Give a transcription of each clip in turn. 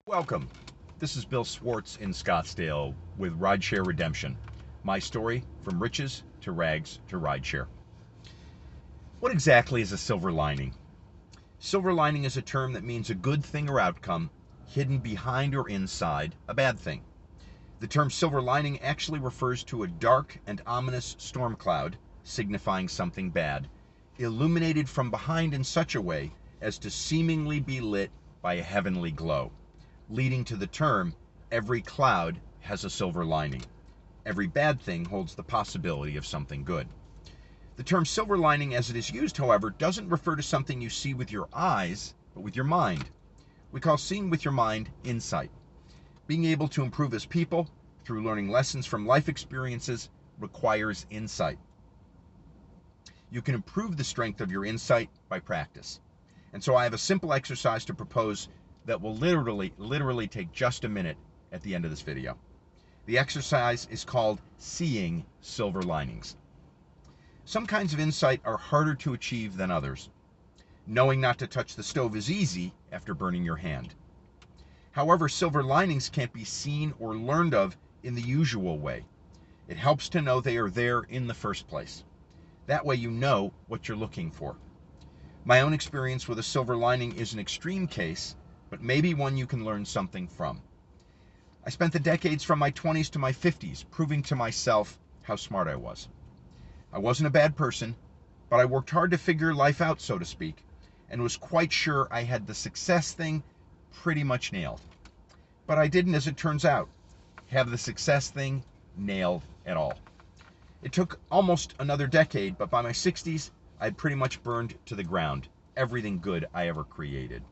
Welcome. This is Bill Swartz in Scottsdale with Rideshare Redemption. My story from riches to rags to rideshare. What exactly is a silver lining? Silver lining is a term that means a good thing or outcome hidden behind or inside a bad thing. The term silver lining actually refers to a dark and ominous storm cloud signifying something bad, illuminated from behind in such a way as to seemingly be lit by a heavenly glow, leading to the term, every cloud has a silver lining. Every bad thing holds the possibility of something good. The term silver lining as it is used, however, doesn't refer to something you see with your eyes, but with your mind. We call seeing with your mind insight. Being able to improve as people through learning lessons from life experiences requires insight. You can improve the strength of your insight by practice. And so I have a simple exercise to propose that will literally take just a minute at the end of this video. The exercise is called seeing silver linings. Some kinds of insight are harder to achieve than others. Knowing not to touch the stove is easy after burning your hand. However, silver linings can't be seen or learned of in the usual way. It helps to know they are there in the first place. That way you know what you're looking for. My own experience with a silver lining is an extreme case, but maybe one you can learn something from. I spent the decades from my 20s to my 50s proving to myself how smart I was. I wasn't a bad person, but I worked hard to figure life out, so to speak, and was quite sure I had the success thing pretty much nailed. But I didn't, as it turns out, have the success thing nailed at all. It took almost another decade, but by my 60s, I'd pretty much burned to the ground everything good I ever created.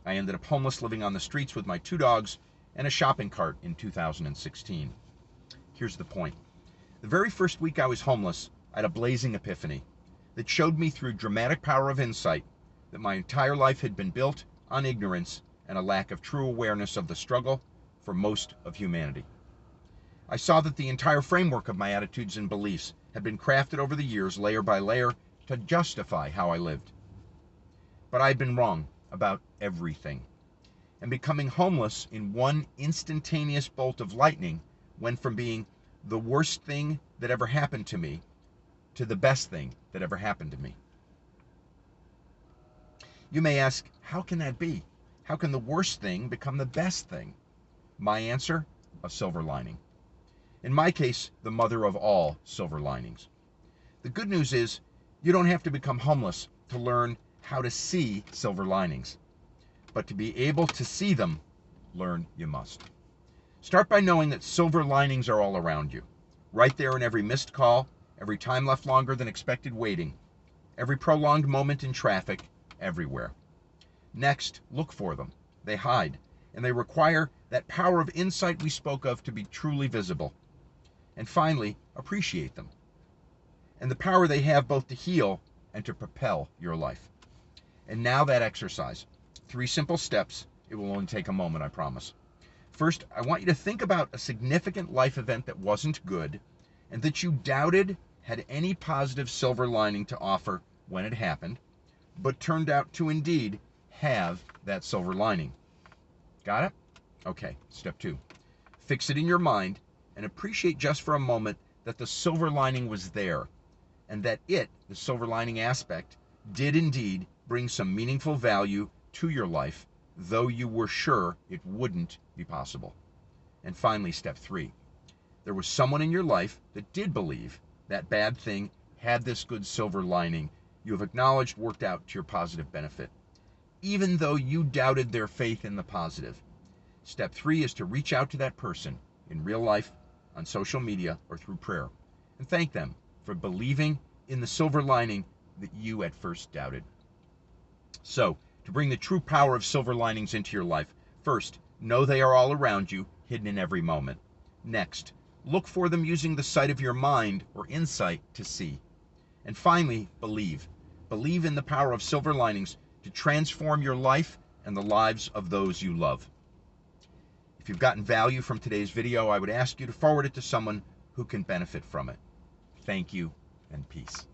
I ended up homeless, living on the streets with my 2 dogs and a shopping cart in 2016. Here's the point. The very first week I was homeless, I had a blazing epiphany that showed me through dramatic power of insight that my entire life had been built on ignorance and a lack of true awareness of the struggle for most of humanity. I saw that the entire framework of my attitudes and beliefs had been crafted over the years, layer by layer, to justify how I lived. But I'd been wrong about everything. And becoming homeless in one instantaneous bolt of lightning went from being the worst thing that ever happened to me to the best thing that ever happened to me. You may ask, how can that be? How can the worst thing become the best thing? My answer, a silver lining. In my case, the mother of all silver linings. The good news is, you don't have to become homeless to learn how to see silver linings. But to be able to see them, learn you must. Start by knowing that silver linings are all around you. Right there in every missed call, every time left longer than expected waiting, every prolonged moment in traffic, everywhere. Next, look for them. They hide, and they require that power of insight we spoke of to be truly visible. And finally, appreciate them, and the power they have both to heal and to propel your life. And now that exercise. 3 simple steps. It will only take a moment, I promise. First, I want you to think about a significant life event that wasn't good and that you doubted had any positive silver lining to offer when it happened, but turned out to indeed have that silver lining. Got it? Okay, step 2. Fix it in your mind and appreciate just for a moment that the silver lining was there and that it, the silver lining aspect, did indeed bring some meaningful value to your life, though you were sure it wouldn't be possible. And finally, step 3. There was someone in your life that did believe that bad thing had this good silver lining you have acknowledged worked out to your positive benefit, even though you doubted their faith in the positive. Step 3 is to reach out to that person in real life, on social media, or through prayer, and thank them for believing in the silver lining that you at first doubted. So, to bring the true power of silver linings into your life, first, know they are all around you, hidden in every moment. Next, look for them using the sight of your mind or insight to see. And finally, believe. Believe in the power of silver linings to transform your life and the lives of those you love. If you've gotten value from today's video, I would ask you to forward it to someone who can benefit from it. Thank you, and peace.